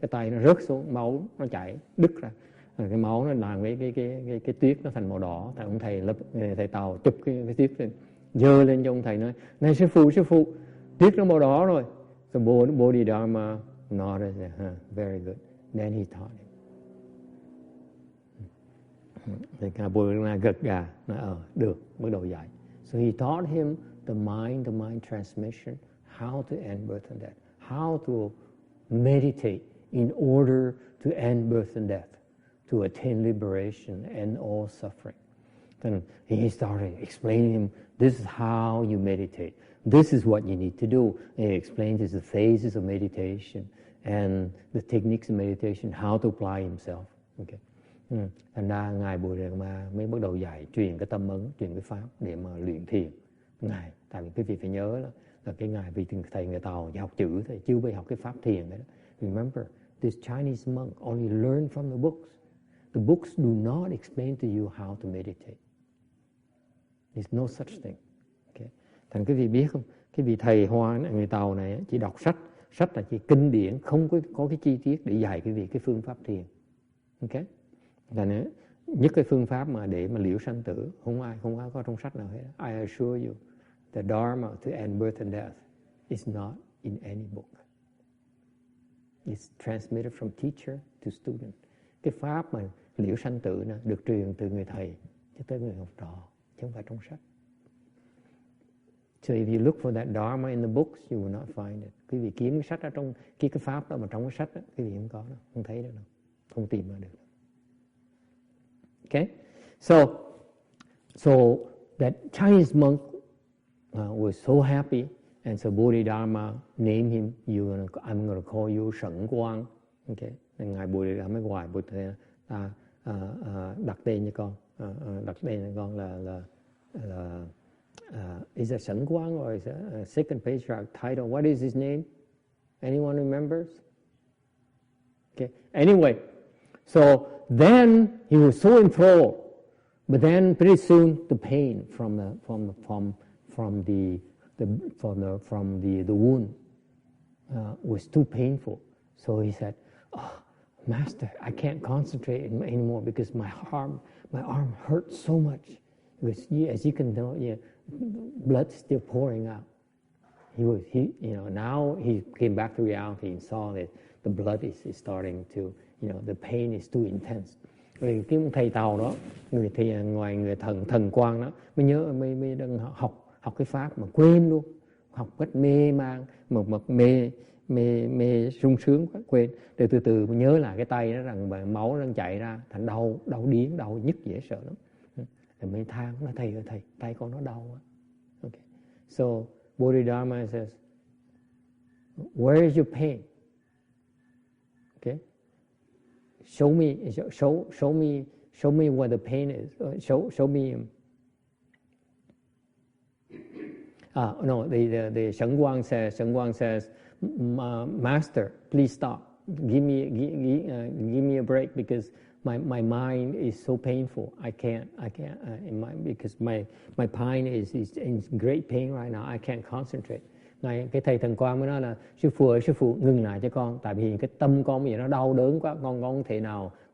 Cái tay nó rớt xuống, máu nó chảy, đứt ra. Rồi cái máu nó làm cái tuyết nó thành màu đỏ. Tại ông thầy Tàu chụp cái tuyết lên, giơ lên cho ông thầy nói, này sư phụ, tuyết nó màu đỏ rồi. So Bodhidharma nodded, very good. Then he taught him. Thì Bodhidharma gật gà, nói được, bắt đầu dạy. So he taught him the mind transmission, how to end birth and death, how to meditate in order to end birth and death, to attain liberation and all suffering. Then he started explaining him, this is how you meditate. This is what you need to do. And he explained the phases of meditation and the techniques of meditation, how to apply himself. Okay. Thành ra Ngài Bodhidharma mới bắt đầu dạy, truyền cái tâm ấn, truyền cái pháp để mà luyện thiền. Ngài, tại vì quý vị phải nhớ là cái Ngài vì thầy người Tàu chỉ học chữ thôi, chưa bao học cái pháp thiền đấy. Remember, this Chinese monk only learned from the books. The books do not explain to you how to meditate. There's no such thing. Okay. Thành quý vị biết không? Cái vị thầy Hoa người Tàu này chỉ đọc sách là chỉ kinh điển, không có cái chi tiết để dạy quý vị cái phương pháp thiền. Okay. Là nhất cái phương pháp mà để mà liễu sanh tử không ai có trong sách nào hết. I assure you, the Dharma to end birth and death is not in any book. It's transmitted from teacher to student. Cái pháp mà liễu sanh tử được truyền từ người thầy cho tới người học trò, chứ không phải trong sách. So if you look for that Dharma in the books, you will not find it. Quý vị kiếm cái sách ở trong cái pháp đó mà trong cái sách đó, quý vị không có đâu, không thấy được đâu, không tìm ra được. Okay, so that Chinese monk was so happy, and so Bodhidharma named him. I'm going to call you Sẩn Quang. Okay, ngài Bodhidharma mới gọi đặt tên cho con, đặt tên cho con là is it Sẩn Quang or is it a second patriarch title? What is his name? Anyone remembers? Okay. Anyway, so then he was so enthralled, but then pretty soon the pain from the wound was too painful. So he said, "Oh, Master, I can't concentrate anymore because my arm hurts so much. Because as you can know, blood still pouring out." Now he came back to reality and saw that the blood is starting to, the pain is too intense. Rồi cái thầy Tàu đó, ngoài người thần quang đó, mới đang học cái pháp mà quên luôn, học cách mê man, mê sung sướng quá, quên. Rồi từ từ mới nhớ lại cái tay nó rằng máu đang chạy ra, thành đau điếng, đau nhức dễ sợ lắm. Rồi mới than, nói thầy ơi thầy, tay con nó đau quá. Okay. So Bodhidharma says, where is your pain? Okay, show me where the pain is. Show me. No, the Sẩn Quang says, Master, please stop. Give me a break because my mind is so painful. I can't. Because my pain is in great pain right now. I can't concentrate. Cái thầy thần Quang mới nói là sư phụ ngừng lại cho con, tại vì cái tâm con bây giờ nó đau đớn quá, con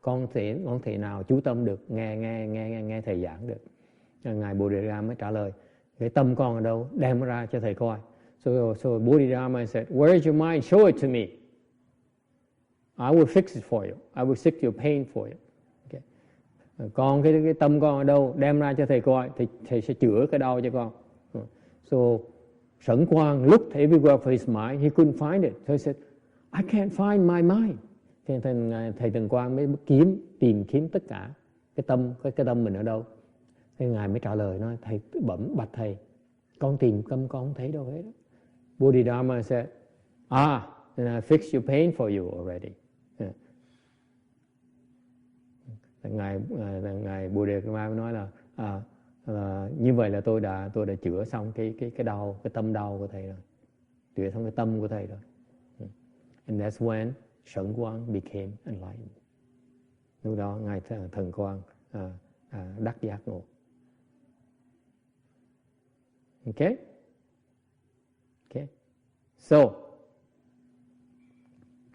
không thể nào chú tâm được, nghe thầy giảng được. Ngài Bodhidharma mới trả lời, cái tâm con ở đâu, đem nó ra cho thầy coi. So Bodhidharma said, where is your mind? Show it to me. I will fix it for you. I will fix your pain for you. Okay. Con cái tâm con ở đâu, đem ra cho thầy coi, thầy sẽ chữa cái đau cho con. So Sẩn Quang looked everywhere for his mind. He couldn't find it. So he said, I can't find my mind. Thầy Thần Quang mới tìm kiếm tất cả cái tâm mình ở đâu. Thì ngài mới trả lời nói, thầy bạch thầy, con tìm tâm con không thấy đâu hết. Bodhidharma said, then I fix your pain for you already. Ngài Bodhidharma mới nói là như vậy là tôi đã chữa xong cái đau, cái tâm đau của thầy rồi, chữa xong cái tâm của thầy rồi. And that's when Sẩn Quang became enlightened. Lúc đó ngài thần Quang đắc giác ngộ. Okay. So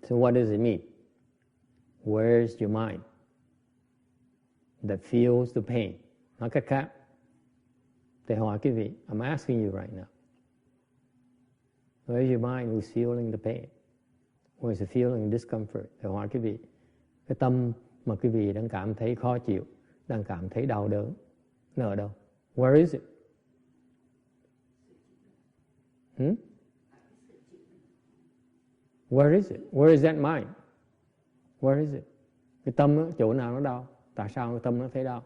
what does it mean? Where's your mind that feels the pain? Nói cách khác, thầy hỏi quý vị, I'm asking you right now. Where's your mind who's feeling the pain? Where is it feeling discomfort? Thầy hỏi quý vị, cái tâm mà quý vị đang cảm thấy khó chịu, đang cảm thấy đau đớn, nó ở đâu? Where is it? Where is it? Where is that mind? Where is it? Cái tâm đó, chỗ nào nó đau? Tại sao cái tâm nó thấy đau?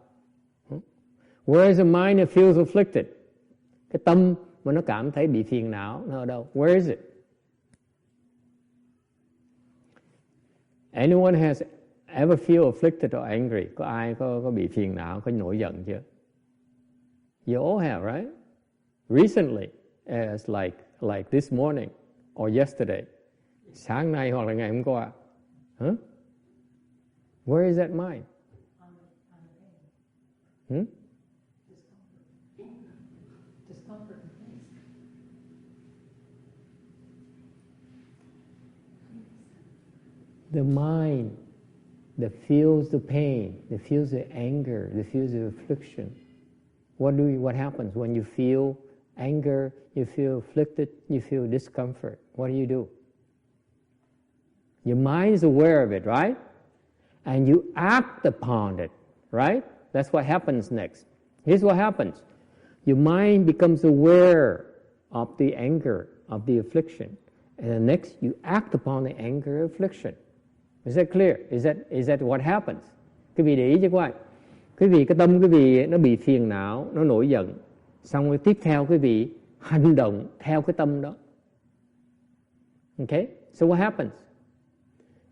Where is the mind that feels afflicted? Cái tâm mà nó cảm thấy bị phiền não, nó ở đâu? Where is it? Anyone has ever feel afflicted or angry? Có ai có bị phiền não, có nổi giận chưa? You all have, right? Recently, as like this morning or yesterday. Sáng nay hoặc là ngày hôm qua. Where is that mind? Discomfort. The mind that feels the pain, that feels the anger, that feels the affliction. What happens when you feel anger, you feel afflicted, you feel discomfort? What do? Your mind is aware of it, right? And you act upon it, right? That's what happens next. Here's what happens. Your mind becomes aware of the anger, of the affliction. And then next you act upon the anger affliction. Is that clear? Is that what happens? Quý vị để ý cho cô ấy. Quý vị, cái tâm quý vị nó bị phiền não, nó nổi giận. Xong rồi tiếp theo quý vị hành động theo cái tâm đó. Okay? So what happens?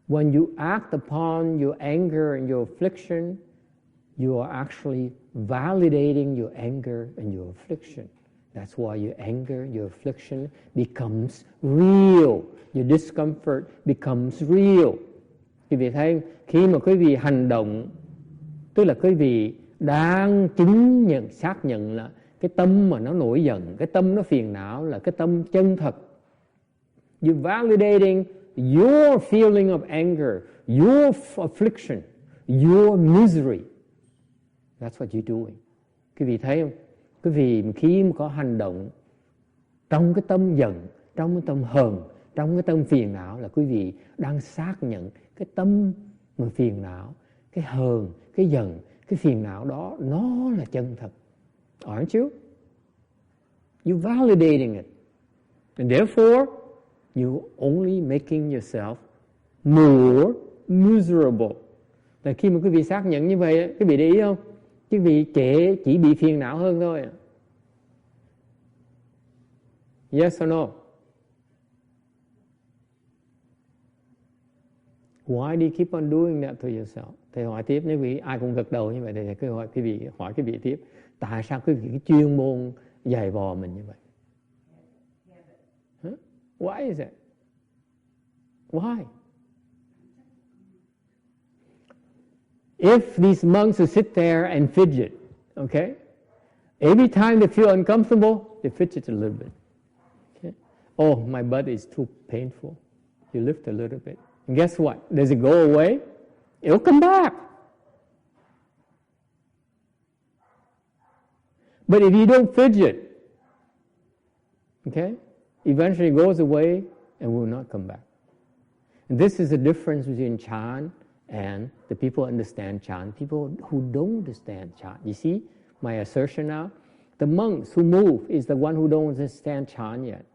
When you act upon your anger and your affliction, you are actually validating your anger and your affliction. That's why your anger, your affliction becomes real. Your discomfort becomes real. Quý vị thấy khi mà quý vị hành động, tức là quý vị đang xác nhận là cái tâm mà nó nổi giận, cái tâm nó phiền não là cái tâm chân thật. You're validating your feeling of anger, your affliction, your misery. That's what you're doing. Quý vị thấy không? Quý vị khi mà có hành động trong cái tâm giận, trong cái tâm hờn, trong cái tâm phiền não là quý vị đang xác nhận cái tâm mà phiền não, cái hờn, cái giận, cái phiền não đó nó là chân thật. Aren't you? You're validating it. And therefore, you're only making yourself more miserable. Và khi mà quý vị xác nhận như vậy, quý vị để ý không? Quý vị chỉ bị phiền não hơn thôi. Yes or no? Why do you keep on doing that to yourself? Thầy hỏi tiếp, nếu quý vị ai cũng gật đầu như vậy thì thầy hỏi quý vị tiếp, tại sao quý vị cái chuyên môn dày vò mình như vậy? Huh? Why is it? Why? If these monks would sit there and fidget, okay? Every time they feel uncomfortable, they fidget a little bit. Okay? Oh, my butt is too painful. You lift a little bit. And guess what? Does it go away? It'll come back. But if you don't fidget, okay, eventually it goes away and will not come back. And this is the difference between Chan and the people who understand Chan, people who don't understand Chan. You see my assertion now? The monks who move is the one who don't understand Chan yet.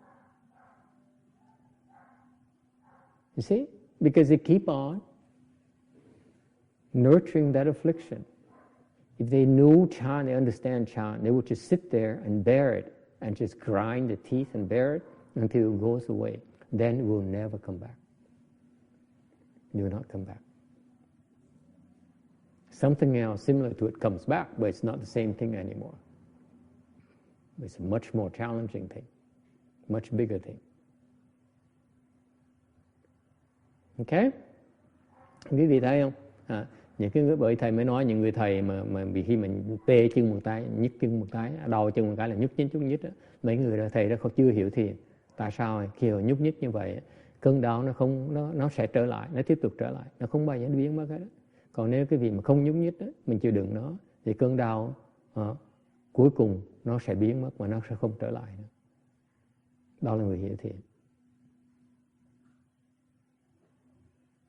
You see? Because they keep on nurturing that affliction. If they knew Chan, they understand Chan, they would just sit there and bear it and just grind the teeth and bear it until it goes away. Then it will never come back. It will not come back. Something else similar to it comes back, but it's not the same thing anymore. It's a much more challenging thing, much bigger thing. Okay? Quý vị thấy không? Những cái bởi thầy mới nói những người thầy mà vì khi mình tê chân một tay, nhức chân một cái, đau chân một cái là nhúc nhích đó. Mấy người đó thầy đó chưa hiểu thiền. Tại sao khi họ nhúc nhích như vậy, cơn đau nó sẽ trở lại, nó tiếp tục trở lại, nó không bao giờ nó biến mất hết. Còn nếu cái việc mà không nhúc nhích đó, mình chịu đựng nó, thì cơn đau cuối cùng nó sẽ biến mất mà nó sẽ không trở lại nữa. Đó là người hiểu thiền.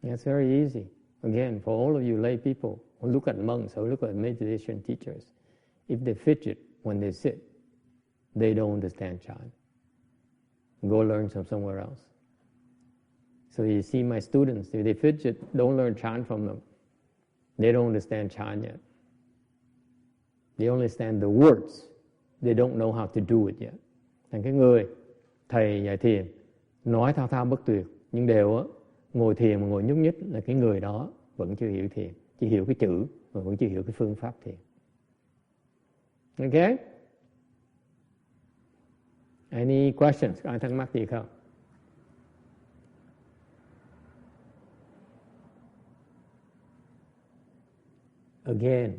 It's very easy. Again, for all of you lay people who look at monks or look at meditation teachers, if they fidget when they sit, they don't understand Chan. Go learn somewhere else. So you see my students, if they fidget, don't learn Chan from them. They don't understand Chan yet. They only understand the words. They don't know how to do it yet. Thành cái người thầy dạy thiền nói thao thao bất tuyệt, nhưng đều ngồi thiền mà ngồi nhúc nhích là cái người đó vẫn chưa hiểu thiền, chỉ hiểu cái chữ mà vẫn chưa hiểu cái phương pháp thiền. Okay? Any questions? Có ai thắc mắc gì không? Again,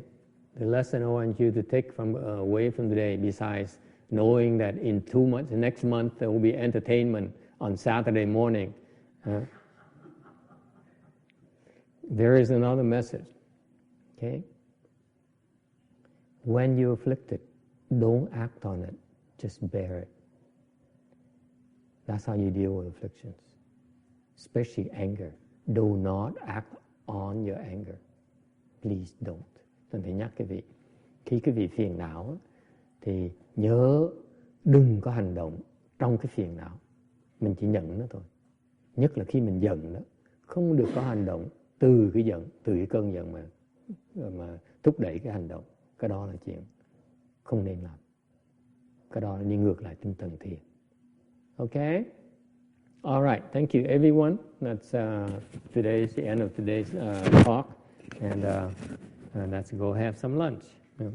the lesson I want you to take away from today, besides knowing that in 2 months, the next month, there will be entertainment on Saturday morning. There is another message. Okay? When you're afflicted, don't act on it. Just bear it. That's how you deal with afflictions, especially anger. Do not act on your anger. Please don't. Tôi phải nhắc quý vị, khi quý vị phiền não thì nhớ đừng có hành động trong cái phiền não. Mình chỉ nhận nó thôi. Nhất là khi mình giận đó, không được có hành động từ cái giận, từ cái cơn giận mà thúc đẩy cái hành động. Cái đó là chuyện không nên làm. Cái đó là đi ngược lại tinh thần thiền. Okay? All right. Thank you, everyone. That's today's the end of today's talk. And let's go have some lunch. Yeah.